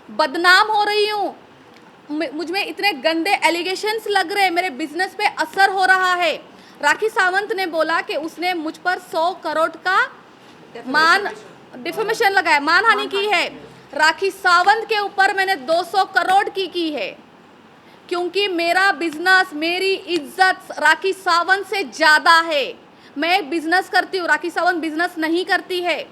बदनाम हो रही हूँ, मुझ में इतने गंदे एलिगेशंस लग रहे हैं, मेरे बिजनेस पे असर हो रहा है। राखी सावंत ने बोला कि उसने मुझ पर 100 करोड़ का डिफेमेशन लगाया, मानहानि की है। राखी सावंत के ऊपर मैंने 200 करोड़ की है, क्योंकि मेरा बिजनेस, मेरी इज्जत राखी सावंत से ज़्यादा है। मैं बिजनेस करती हूँ, राखी सावंत बिजनेस नहीं करती है।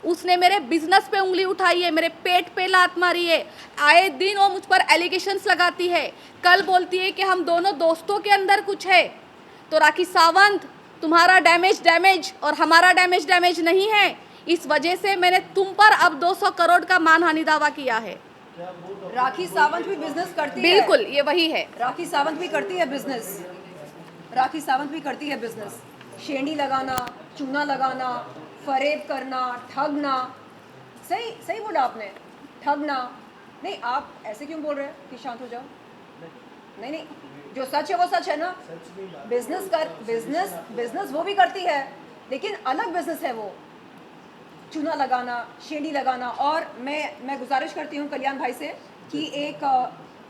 उसने मेरे बिजनेस पे उंगली उठाई है, मेरे पेट पे लात मारी है। आए दिन वो मुझ पर एलिगेशंस लगाती है। कल बोलती है कि हम दोनों दोस्तों के अंदर कुछ है। तो राखी सावंत, तुम्हारा डैमेज और हमारा डैमेज नहीं है। इस वजह से मैंने तुम पर अब 200 करोड़ का मानहानि दावा किया है। राखी सावंत भी बिजनेस करती है। बिल्कुल, ये वही है। राखी सावंत भी करती है बिजनेस। राखी सावंत भी करती है बिजनेस। शेंडी लगाना, चूना लगाना, फरेब करना, ठगना। सही सही बोला आपने, ठगना। नहीं, आप ऐसे क्यों बोल रहे हैं कि शांत हो जाओ? नहीं नहीं, जो सच है वो सच है ना। बिजनेस वो भी करती है, लेकिन अलग बिजनेस है वो। चूना लगाना, शेंडी लगाना। और मैं गुजारिश करती हूँ कल्याण भाई से कि एक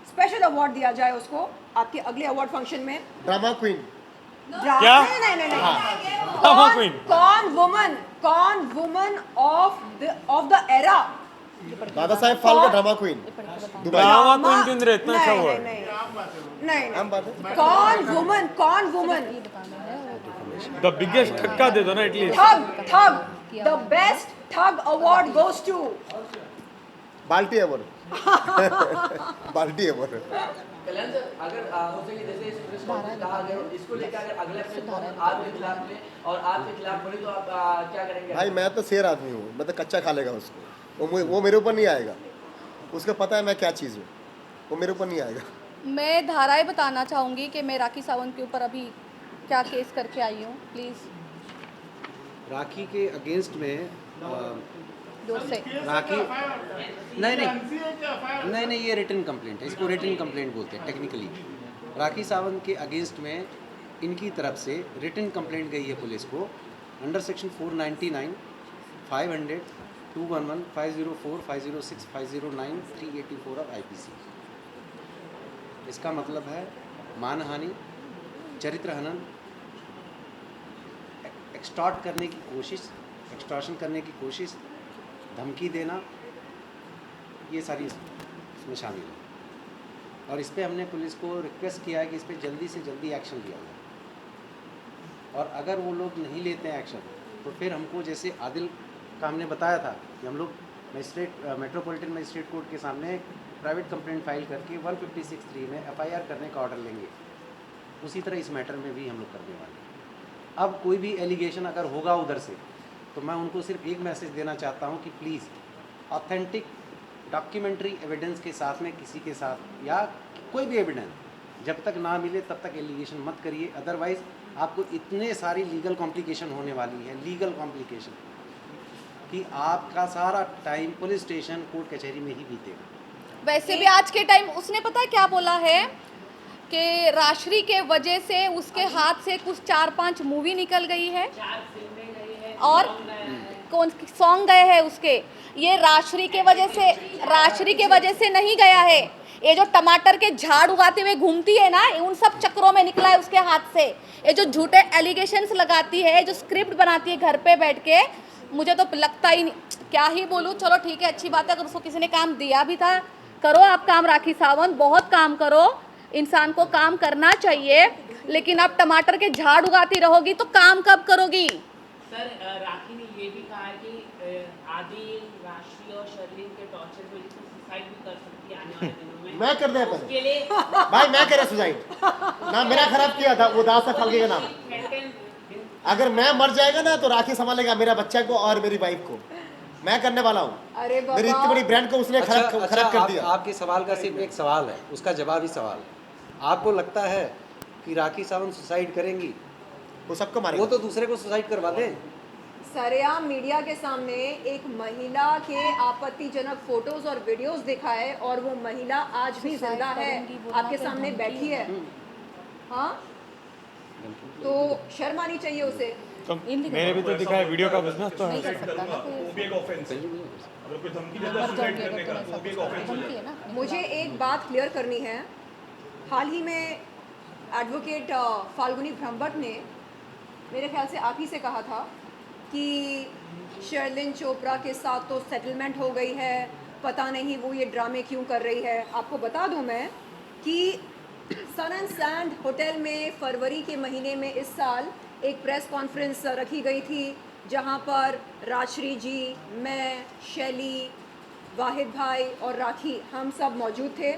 स्पेशल अवार्ड दिया जाए उसको आपके अगले अवार्ड फंक्शन में। Drama queen. क्या? नहीं। Drama queen. कौन woman of the era? Dada Saheb Phalke drama queen Dubai. Drama queen क्यों दे रहे इतना अच्छा हुआ? हम बात है। कौन वुमन द बिगेस्ट ठक्का दे दो ना एटलीस्ट। ठग द बेस्ट ठग अवार्ड गोज टू बाल्टी अवार्ड। बाल्टी अवार्ड। कल्याण सर, अगर हो सके जैसे इस प्रेस कॉन्फ्रेंस कहा गया, इसको लेकर अगर अगले प्रेस कॉन्फ्रेंस आपके खिलाफ में और आपके खिलाफ बोले तो आप क्या करेंगे? भाई मैं तो शेर आदमी हूँ, मैं तो कच्चा खा लेगा उसको। वो मेरे ऊपर नहीं आएगा, उसको पता है मैं क्या चीज़ हूँ, वो मेरे ऊपर नहीं आएगा। मैं धाराएं बताना चाहूँगी कि मैं राखी सावंत के ऊपर अभी क्या केस करके आई हूँ। प्लीज़ राखी के अगेंस्ट में जोर से। राखी नहीं, ये रिटन कंप्लेंट है, इसको रिटन कंप्लेंट बोलते हैं टेक्निकली। राखी सावंत के अगेंस्ट में इनकी तरफ से रिटन कंप्लेंट गई है पुलिस को अंडर सेक्शन 499, 500, 211, 504, 506, 509, 384 ऑफ आईपीसी। इसका मतलब है मानहानि, चरित्र हनन, एक्सटॉर्ट करने की कोशिश, एक्सटॉर्शन करने की कोशिश, धमकी देना, ये सारी इसमें शामिल है। और इस पर हमने पुलिस को रिक्वेस्ट किया है कि इस पर जल्दी से जल्दी एक्शन लिया जाए। और अगर वो लोग नहीं लेते हैं एक्शन तो फिर हमको, जैसे आदिल का हमने बताया था कि हम लोग मेट्रोपॉलिटन मजिस्ट्रेट कोर्ट के सामने प्राइवेट कंप्लेंट फाइल करके 156(3) में एफआईआर करने का ऑर्डर लेंगे, उसी तरह इस मैटर में भी हम लोग करने वाले हैं। अब कोई भी एलिगेशन अगर होगा उधर से तो मैं उनको सिर्फ एक मैसेज देना चाहता हूं कि प्लीज़ ऑथेंटिक डॉक्यूमेंट्री एविडेंस के साथ में किसी के साथ या कोई भी एविडेंस जब तक ना मिले तब तक एलिगेशन मत करिए। अदरवाइज़ आपको इतने सारी लीगल कॉम्प्लिकेशन होने वाली है, लीगल कॉम्प्लिकेशन, कि आपका सारा टाइम पुलिस स्टेशन कोर्ट कचहरी में ही बीतेगा। वैसे भी आज के टाइम उसने पता है क्या बोला है कि राश्री के वजह से उसके हाथ से कुछ 4-5 मूवी निकल गई है और कौन सॉन्ग गए हैं उसके। ये राश्री के वजह से नहीं गया है। ये जो टमाटर के झाड़ उगाते हुए घूमती है ना, उन सब चक्रों में निकला है उसके हाथ से। ये जो झूठे एलिगेशंस लगाती है, जो स्क्रिप्ट बनाती है घर पे बैठ के, मुझे तो लगता ही नहीं, क्या ही बोलूँ। चलो ठीक है, अच्छी बात है, अगर उसको किसी ने काम दिया भी था, करो आप काम राखी सावंत, बहुत काम करो, इंसान को काम करना चाहिए। लेकिन आप टमाटर के झाड़ उगाती रहोगी तो काम कब करोगी? सर, राखी ने ये भी कहा है कि आदिल, राशि और शर्लिन के टॉर्चर की वजह से सुसाइड भी कर सकती है आने वाले दिनों में। मैं कर दिया पहले। उसके लिए भाई मैं कह रहा सुसाइड ना, मेरा खराब किया था वो दादा साहब फाल्के का नाम। अगर मैं मर जाएगा ना तो राखी संभालेगा मेरा बच्चा को और मेरी वाइफ को। मैं करने वाला हूँ। अरे बाबा, मेरी इतनी बड़ी ब्रांड को उसने खराब कर दिया। आपके सवाल का सिर्फ एक सवाल है, उसका जवाब ही सवाल है। आपको लगता है कि राखी सावंत सुसाइड करेंगी? वो सबको मारेगा। वो तो दूसरे को सुसाइड करवा दें। सरेआम मीडिया के सामने एक महिला के आपत्तिजनक फोटोज और वीडियोस दिखाए और वो महिला आज भी जिंदा है, आपके सामने बैठी है। हाँ, तो शर्म आनी चाहिए उसे। तो इन मैंने भी तो दिखाया वीडियो का बिजनेस तो नहीं है। कर सकता ना कोई वो भी एक ऑफेंस है। अगर कोई धमकी देता है मर सुसाइड जाऊंगी करने अगर का तुम तो वो भी एक ऐसा ऑफेंस हो धमकी जाता है ना मुझे एक बात क्लियर करनी है। हाल ही में एडवोकेट फाल्गुनी ब्रह्मभट्ट ने मेरे ख्याल से आप ही से कहा था कि शर्लिन चोपड़ा के साथ तो सेटलमेंट हो गई है, पता नहीं वो ये ड्रामे क्यों कर रही है। आपको बता दूं मैं कि सन एंड सैंड होटल में फरवरी के महीने में इस साल एक प्रेस कॉन्फ्रेंस रखी गई थी जहां पर राजश्री जी, मैं, शैली, वाहिद भाई और राखी हम सब मौजूद थे।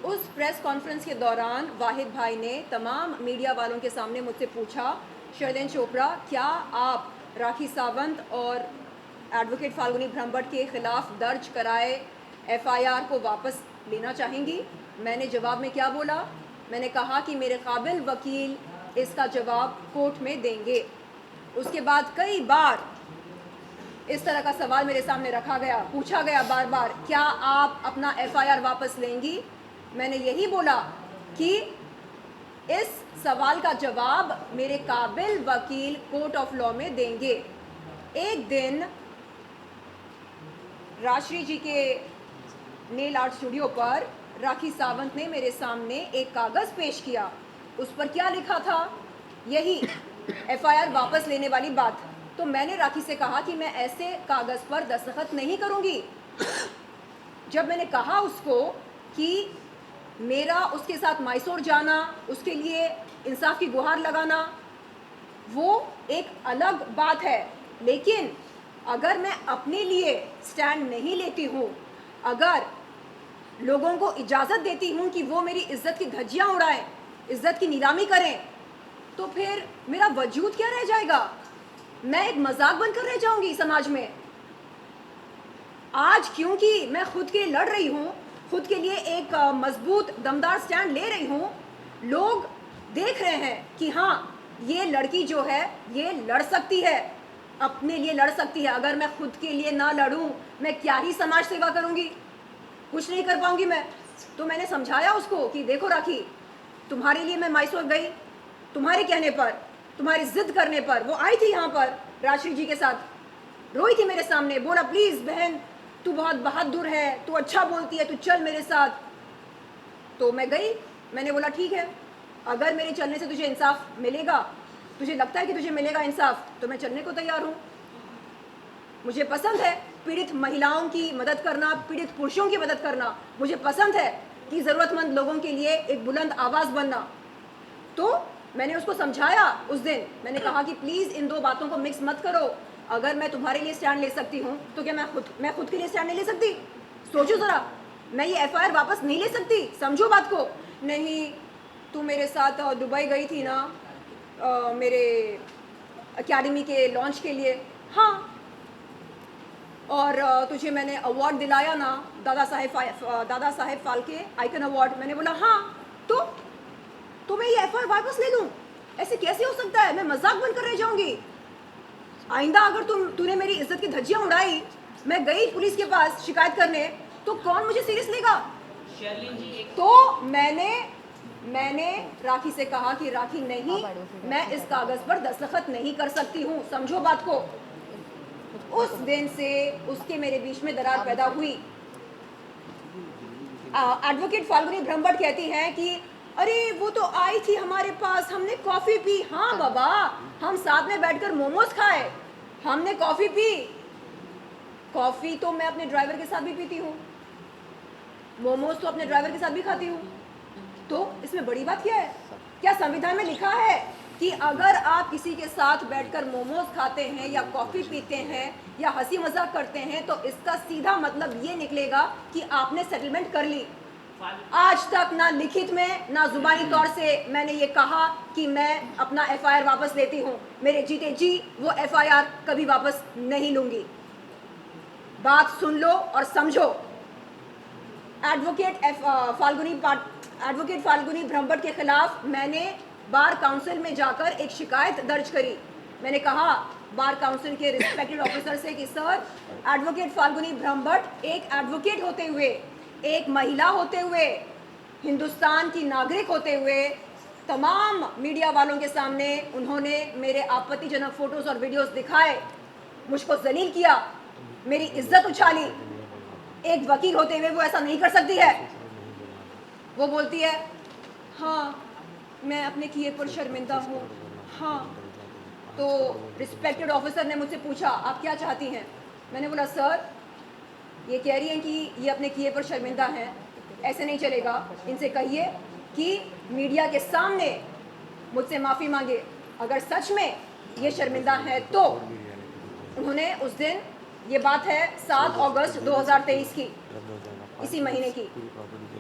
उस प्रेस कॉन्फ्रेंस के दौरान वाहिद भाई ने तमाम मीडिया वालों के सामने मुझसे पूछा, शर्लिन चोपड़ा क्या आप राखी सावंत और एडवोकेट फाल्गुनी ब्रह्मभट्ट के खिलाफ दर्ज कराए एफआईआर को वापस लेना चाहेंगी? मैंने जवाब में क्या बोला? मैंने कहा कि मेरे काबिल वकील इसका जवाब कोर्ट में देंगे। उसके बाद कई बार इस तरह का सवाल मेरे सामने रखा गया, पूछा गया बार बार, क्या आप अपना एफआईआर वापस लेंगी? मैंने यही बोला कि इस सवाल का जवाब मेरे काबिल वकील कोर्ट ऑफ लॉ में देंगे। एक दिन राजश्री जी के नेल आर्ट स्टूडियो पर राखी सावंत ने मेरे सामने एक कागज़ पेश किया। उस पर क्या लिखा था? यही एफआईआर वापस लेने वाली बात। तो मैंने राखी से कहा कि मैं ऐसे कागज़ पर दस्तखत नहीं करूंगी। जब मैंने कहा उसको कि मेरा उसके साथ मैसूर जाना, उसके लिए इंसाफ की गुहार लगाना, वो एक अलग बात है, लेकिन अगर मैं अपने लिए स्टैंड नहीं लेती हूँ, अगर लोगों को इजाज़त देती हूँ कि वो मेरी इज्जत की धज्जियाँ उड़ाएं, इज्जत की नीलामी करें, तो फिर मेरा वजूद क्या रह जाएगा? मैं एक मजाक बनकर रह जाऊंगी समाज में। आज क्योंकि मैं खुद के लड़ रही हूँ, खुद के लिए एक मजबूत दमदार स्टैंड ले रही हूँ, लोग देख रहे हैं कि हाँ ये लड़की जो है ये लड़ सकती है, अपने लिए लड़ सकती है। अगर मैं खुद के लिए ना लड़ूं, मैं क्या ही समाज सेवा करूँगी? कुछ नहीं कर पाऊंगी मैं। तो मैंने समझाया उसको कि देखो राखी, तुम्हारे लिए मैं मैसूर गई, तुम्हारे कहने पर, तुम्हारी जिद करने पर। वो आई थी यहाँ पर राजश्री जी के साथ, रोई थी मेरे सामने, बोला प्लीज़ बहन तू बहुत बहादुर है, तू अच्छा बोलती है, तू चल मेरे साथ। तो मैं गई। मैंने बोला ठीक है, अगर मेरे चलने से तुझे इंसाफ मिलेगा, तुझे लगता है कि तुझे मिलेगा इंसाफ, तो मैं चलने को तैयार हूँ। मुझे पसंद है पीड़ित महिलाओं की मदद करना, पीड़ित पुरुषों की मदद करना। मुझे पसंद है कि ज़रूरतमंद लोगों के लिए एक बुलंद आवाज़ बनना। तो मैंने उसको समझाया उस दिन। मैंने कहा कि प्लीज़ इन दो बातों को मिक्स मत करो। अगर मैं तुम्हारे लिए स्टैंड ले सकती हूँ तो क्या मैं खुद के लिए स्टैंड नहीं ले सकती? सोचो ज़रा, मैं ये एफआईआर वापस नहीं ले सकती? समझो बात को। नहीं, तू मेरे साथ दुबई गई थी ना मेरे एकेडमी के लॉन्च के लिए, हाँ, और तुझे मैंने अवार्ड दिलाया ना दादा साहेब फाल्के आइकन अवार्ड। मैंने बोला हाँ, तो मैं ये एफआईआर वापस ले लूँ? ऐसे कैसे हो सकता है? मैं मजाक बनकर रह जाऊंगी। आइंदा अगर तूने मेरी इज्जत की धज्जियां उड़ाई, मैं गई पुलिस के पास शिकायत करने, तो कौन मुझे सीरियस लेगा? शर्लिन जी एक तो मैंने राखी से कहा कि राखी नहीं, मैं इस कागज पर दस्तखत नहीं कर सकती हूँ। समझो बात को। उस दिन से उसके मेरे बीच में दरार पैदा हुई। एडवोकेट फाल्गुनी ब्रह्मभट्ट कहती हैं कि अरे वो तो आई थी हमारे पास, हमने कॉफ़ी पी। हाँ बाबा, हम साथ में बैठकर मोमोज खाए, हमने कॉफ़ी पी। कॉफ़ी तो मैं अपने ड्राइवर के साथ भी पीती हूँ, मोमोज तो अपने ड्राइवर के साथ भी खाती हूँ। तो इसमें बड़ी बात क्या है? क्या संविधान में लिखा है कि अगर आप किसी के साथ बैठकर मोमोज खाते हैं या कॉफ़ी पीते हैं या हंसी मजाक करते हैं, तो इसका सीधा मतलब ये निकलेगा कि आपने सेटलमेंट कर ली? आज तक ना लिखित में ना जुबानी तौर से मैंने ये कहा कि मैं अपना एफआईआर वापस लेती हूँ। मेरे जीते जी वो एफआईआर कभी वापस नहीं लूँगी। बात सुन लो और समझो। एडवोकेट फाल्गुनी ब्रह्मभट्ट के खिलाफ मैंने बार काउंसिल में जाकर एक शिकायत दर्ज करी। मैंने कहा बार काउंसिल के रिस्पेक्टेड ऑफिसर से कि सर, एडवोकेट फाल्गुनी ब्रह्मभट्ट एक एडवोकेट होते हुए, एक महिला होते हुए, हिंदुस्तान की नागरिक होते हुए तमाम मीडिया वालों के सामने उन्होंने मेरे आपत्तिजनक फोटोज और वीडियोस दिखाए, मुझको जलील किया, मेरी इज्जत उछाली। एक वकील होते हुए वो ऐसा नहीं कर सकती है। वो बोलती है हाँ मैं अपने किए पर शर्मिंदा हूँ। हाँ, तो रिस्पेक्टेड ऑफिसर ने मुझसे पूछा आप क्या चाहती हैं? मैंने बोला सर ये कह रही हैं कि ये अपने किए पर शर्मिंदा हैं, ऐसे नहीं चलेगा, इनसे कहिए कि मीडिया के सामने मुझसे माफ़ी मांगे अगर सच में ये शर्मिंदा है तो। उन्होंने उस दिन, ये बात है 7 अगस्त 2023 की, इसी महीने की,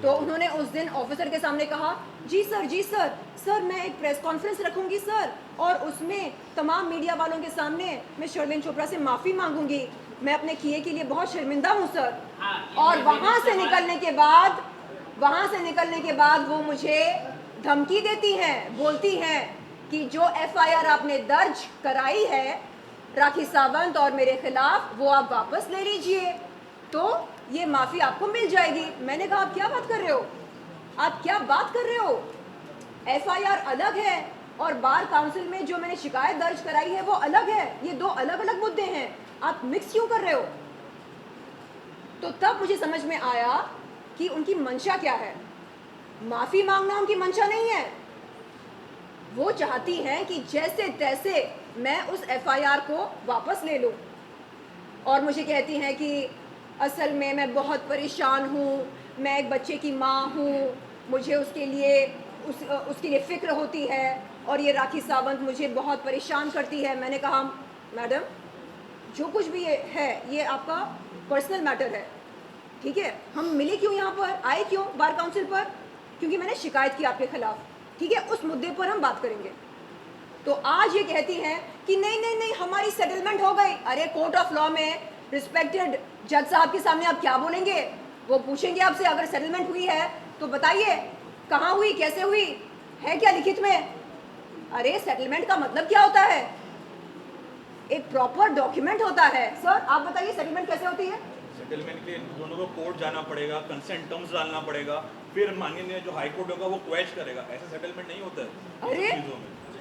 तो उन्होंने उस दिन ऑफिसर के सामने कहा जी सर सर मैं एक प्रेस कॉन्फ्रेंस रखूंगी सर, और उसमें तमाम मीडिया वालों के सामने मैं शर्लिन चोपड़ा से माफ़ी मांगूंगी, मैं अपने किए के लिए बहुत शर्मिंदा हूँ सर। और वहाँ से निकलने के बाद वो मुझे धमकी देती हैं, बोलती हैं कि जो एफआईआर आपने दर्ज कराई है राखी सावंत और मेरे खिलाफ वो आप वापस ले लीजिए तो ये माफ़ी आपको मिल जाएगी। मैंने कहा आप क्या बात कर रहे हो, आप क्या बात कर रहे हो? एफआईआर अलग है और बार काउंसिल में जो मैंने शिकायत दर्ज कराई है वो अलग है, ये दो अलग अलग मुद्दे हैं, आप मिक्स क्यों कर रहे हो? तो तब मुझे समझ में आया कि उनकी मंशा क्या है। माफ़ी मांगना उनकी मंशा नहीं है, वो चाहती हैं कि जैसे तैसे मैं उस एफआईआर को वापस ले लूं, और मुझे कहती हैं कि असल में मैं बहुत परेशान हूँ, मैं एक बच्चे की माँ हूँ, मुझे उसके लिए फ़िक्र होती है और ये राखी सावंत मुझे बहुत परेशान करती है। मैंने कहा मैडम जो कुछ भी ये है ये आपका पर्सनल मैटर है, ठीक है, हम मिले क्यों यहाँ पर, आए क्यों बार काउंसिल पर? क्योंकि मैंने शिकायत की आपके खिलाफ, ठीक है, उस मुद्दे पर हम बात करेंगे। तो आज ये कहती हैं कि नहीं हमारी सेटलमेंट हो गई। अरे कोर्ट ऑफ लॉ में रिस्पेक्टेड जज साहब के सामने आप क्या बोलेंगे? वो पूछेंगे आपसे अगर सेटलमेंट हुई है तो बताइए कहाँ हुई, कैसे हुई, है क्या लिखित में? अरे सेटलमेंट का मतलब क्या होता है? एक प्रॉपर डॉक्यूमेंट होता है। सर आप बताइए सेटलमेंट कैसे होती है? सेटलमेंट के लिए दोनों को कोर्ट जाना पड़ेगा, कंसेंट टर्म्स डालना पड़ेगा, फिर माननीय जो हाई कोर्ट होगा वो क्वेश करेगा। ऐसा सेटलमेंट नहीं होता है। अरे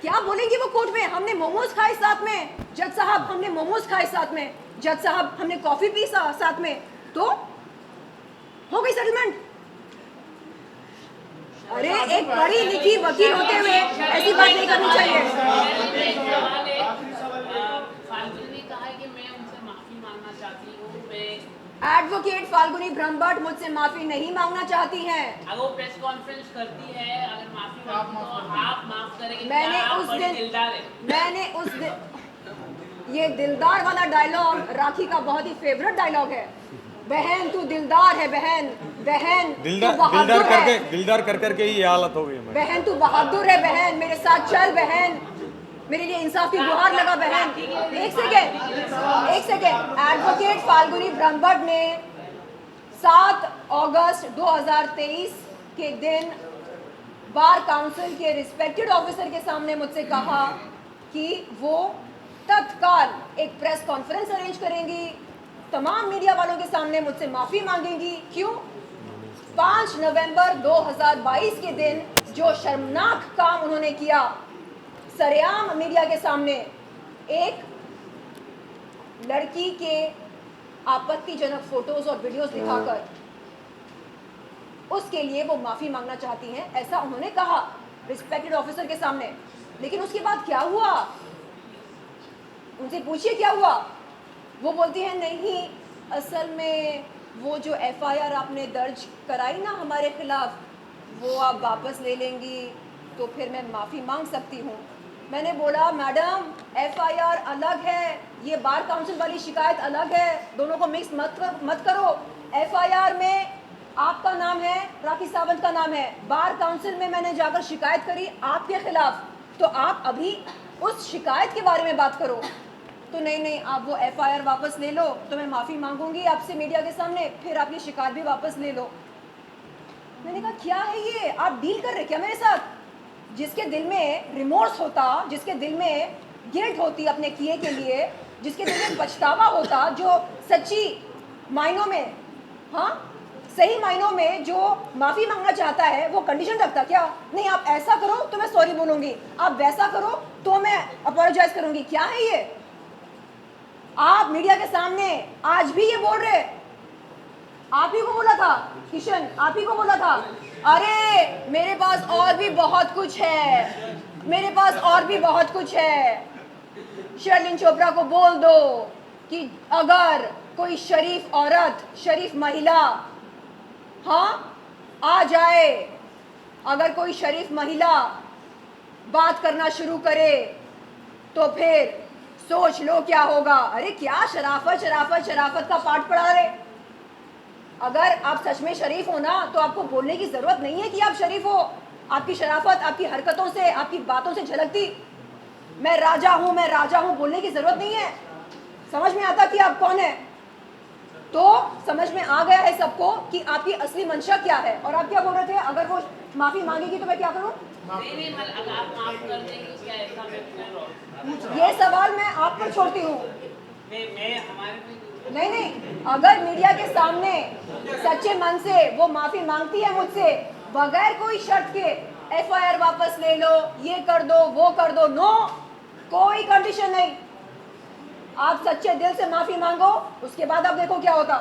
क्या बोलेंगे वो कोर्ट में? हमने मोमोज खाए साथ में जज साहब, हमने मोमोज खाए साथ में जज साहब, हमने कॉफी पी साथ में, तो हो गई सेटलमेंट। अरे एक पढ़ी लिखी वकील होते हुए ऐसी बात नहीं करनी चाहिए। फाल्गुनी ने कहा है कि मैं उनसे माफी मांगना चाहती हूँ, एडवोकेट फाल्गुनी ब्रह्मभट्ट मुझसे माफी नहीं मांगना चाहती हैं। अगर वो प्रेस कॉन्फ्रेंस करती है, अगर माफी मांगती तो आप माफ करेंगे? मैंने आप उस बड़ी दिन दिलदार है। ये दिलदार वाला डायलॉग राखी का बहुत ही फेवरेट डायलॉग है। बहन तू दिलदार है, बहन दिलदार कर करके ही ये हालत हो गई। बहन तू बहादुर है, बहन मेरे साथ चल, बहन मेरे लिए इंसाफ की गुहार लगा बहन। एक सेकेंड। एडवोकेट फाल्गुनी ब्रह्मभट्ट ने 7 अगस्त 2023 के दिन बार काउंसिल के रिस्पेक्टेड ऑफिसर के सामने मुझसे कहा कि वो तत्काल एक प्रेस कॉन्फ्रेंस अरेंज करेंगी, तमाम मीडिया वालों के सामने मुझसे माफ़ी मांगेंगी। क्यों? 5 नवंबर 2022 के दिन जो शर्मनाक काम उन्होंने किया, सरेआम मीडिया के सामने एक लड़की के आपत्तिजनक फोटोज और वीडियोस दिखाकर, उसके लिए वो माफ़ी मांगना चाहती हैं, ऐसा उन्होंने कहा रिस्पेक्टेड ऑफिसर के सामने। लेकिन उसके बाद क्या हुआ, उनसे पूछिए क्या हुआ। वो बोलती है नहीं असल में वो जो एफआईआर आपने दर्ज कराई ना हमारे खिलाफ वो आप वापस ले लेंगी तो फिर मैं माफ़ी मांग सकती हूँ। मैंने बोला मैडम एफआईआर अलग है, ये बार काउंसिल वाली शिकायत अलग है, दोनों को मिक्स मत करो। एफआईआर में आपका नाम है, राखी सावंत का नाम है, बार काउंसिल में मैंने जाकर शिकायत करी आपके खिलाफ, तो आप अभी उस शिकायत के बारे में बात करो। तो नहीं आप वो एफआईआर वापस ले लो तो मैं माफ़ी मांगूंगी आपसे मीडिया के सामने, फिर आपकी शिकायत भी वापस ले लो। मैंने कहा क्या है ये, आप डील कर रहे क्या मेरे साथ? जिसके दिल में रिमोर्स होता, जिसके दिल में गिल्ट होती अपने किए के लिए, जिसके दिल में पछतावा होता, जो सच्ची मायनों में हाँ सही मायनों में जो माफी मांगना चाहता है वो कंडीशन रखता क्या? नहीं आप ऐसा करो तो मैं सॉरी बोलूंगी, आप वैसा करो तो मैं अपोलोजाइज करूंगी। क्या है ये? आप मीडिया के सामने आज भी ये बोल रहे, आप ही को बोला था किशन, आप ही को बोला था अरे मेरे पास और भी बहुत कुछ है, मेरे पास और भी बहुत कुछ है। शर्लिन चोपड़ा को बोल दो कि अगर कोई शरीफ औरत, शरीफ महिला हाँ आ जाए, अगर कोई शरीफ महिला बात करना शुरू करे तो फिर सोच लो क्या होगा। अरे क्या शराफत शराफत शराफत का पाठ पढ़ा रहे। अगर आप सच में शरीफ हो ना तो आपको बोलने की जरूरत नहीं है कि आप शरीफ हो। आपकी शराफत आपकी हरकतों से, आपकी बातों से झलकती। मैं राजा हूं, मैं राजा हूं बोलने की जरूरत नहीं है। समझ में आता कि आप कौन है, तो समझ में आ गया है सबको कि आपकी असली मंशा क्या है। और आप क्या बोल रहे थे, अगर वो माफी मांगेगी तो मैं क्या करूं? नहीं मतलब आप माफ कर देंगे क्या, ऐसा मैं पूछ रहा हूं। ये सवाल मैं आप पर छोड़ती हूँ। मैं हमारे नहीं, अगर मीडिया के सामने सच्चे मन से वो माफी मांगती है मुझसे बगैर कोई शर्त के, एफआईआर वापस ले लो, ये कर दो, वो कर दो, नो, कोई कंडीशन नहीं। आप सच्चे दिल से माफी मांगो, उसके बाद आप देखो क्या होता।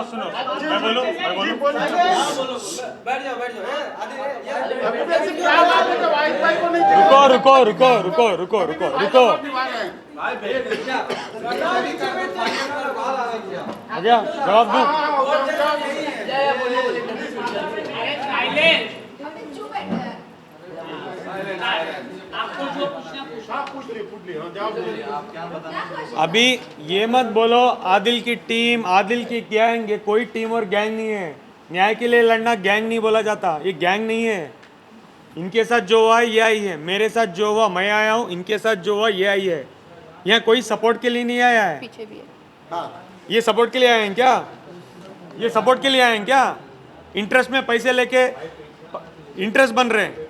सुनो मैं बोलूं रुको आ गया जवाब दूं। आपको जो पूछना अभी ये मत बोलो आदिल की टीम, आदिल की गैंग, ये कोई टीम और गैंग नहीं है। न्याय के लिए लड़ना गैंग नहीं बोला जाता, ये गैंग नहीं है। इनके साथ जो हुआ ये आई है, मेरे साथ जो हुआ मैं आया हूँ, इनके साथ जो हुआ ये आई है। यहाँ कोई सपोर्ट के लिए नहीं आया है। पीछे भी है। हाँ ये सपोर्ट के लिए आए हैं क्या? ये सपोर्ट के लिए आए हैं क्या? इंटरेस्ट में पैसे लेके इंटरेस्ट बन रहे हैं।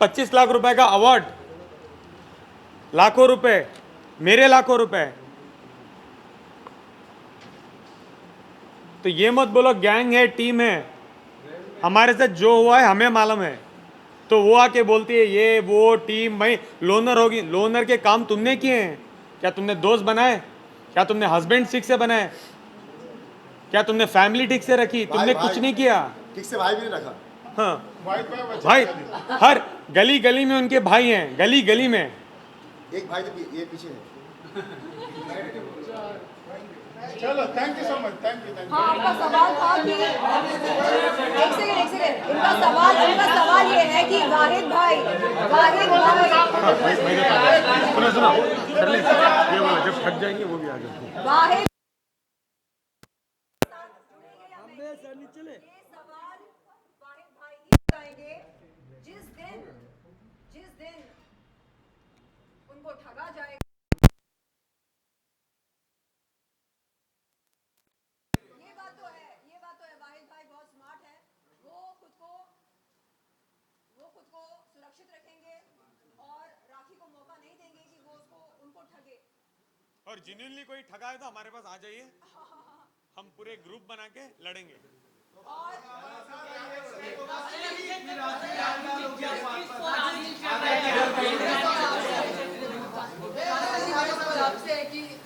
25 लाख रुपए का अवार्ड, लाखों रुपए, मेरे लाखों रुपए। तो ये मत बोलो गैंग है, टीम है। हमारे साथ जो हुआ है हमें मालूम है। तो वो आके बोलती है ये वो टीम, भाई लोनर होगी। लोनर के काम तुमने किए हैं क्या? तुमने दोस्त बनाए क्या? तुमने हस्बैंड ठीक से बनाए क्या? तुमने फैमिली ठीक से रखी? तुमने कुछ नहीं किया। ठीक से भाई भी नहीं रखा। हाँ भाई, हर गली गली में उनके भाई हैं, गली गली में। एक भाई तो ये पीछे है। चलो thank you so much, thank you. हाँ, आपका सवाल था कि एक सेकंड इनका सवाल ये है कि वाहिद भाई सुनो ये बोलो, जब थक जाएंगे वो भी आ जाएंगे। वाहिद जिस दिन उनको ठगा जाएगा। ये बात तो है वाहिद भाई बहुत स्मार्ट है। वो खुद को सुरक्षित रखेंगे और राखी को मौका नहीं देंगे कि वो उनको ठगे। और जेन्युइनली कोई ठगा है तो हमारे पास आ जाइए, हम पूरे ग्रुप बना के लड़ेंगे।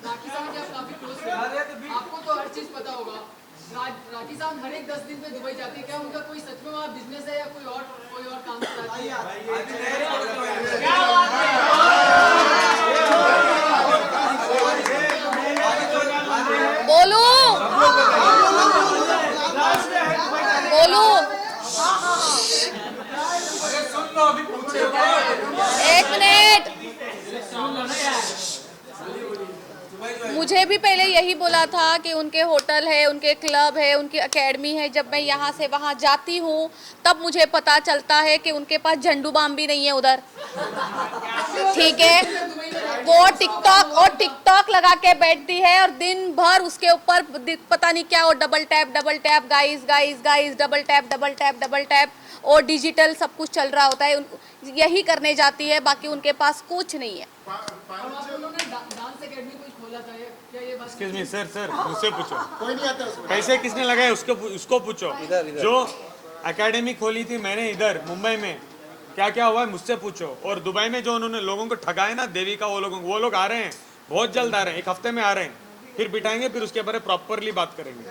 राखी सावंत के आप काफी क्लोज फ्रेंड, आपको तो हर चीज पता होगा। राखी सावंत हर एक 10 दिन पे दुबई जाती है, क्या उनका कोई सच में वहाँ बिजनेस है या कोई और काम से जाती है? बोलू बोलू एक मिनट, मुझे भी पहले यही बोला था कि उनके होटल है, उनके क्लब है, उनकी एकेडमी है। जब मैं यहाँ से वहाँ जाती हूँ तब मुझे पता चलता है कि उनके पास झंडू बाम भी नहीं है उधर, ठीक है। वो टिकटॉक लगा के बैठती है और दिन भर उसके ऊपर पता नहीं क्या, वो double tap guys guys guys, double tap और डिजिटल सब कुछ चल रहा होता है। यही करने जाती है, बाकी उनके पास कुछ नहीं है। डांस एकेडमी कुछ खोला था, क्या ये बात? एक्सक्यूज मी सर, मुझसे पूछो कोई नहीं आता उसमें। पैसे किसने लगाए उसको पूछो। जो एकेडमी खोली थी मैंने इधर मुंबई में, क्या क्या हुआ है मुझसे पूछो। और दुबई में जो उन्होंने लोगों को ठगाए ना, देविका वो लोग आ रहे हैं, बहुत जल्द आ रहे हैं, 1 हफ्ते में आ रहे हैं। फिर बिठाएंगे, फिर उसके बारे में प्रॉपरली बात करेंगे।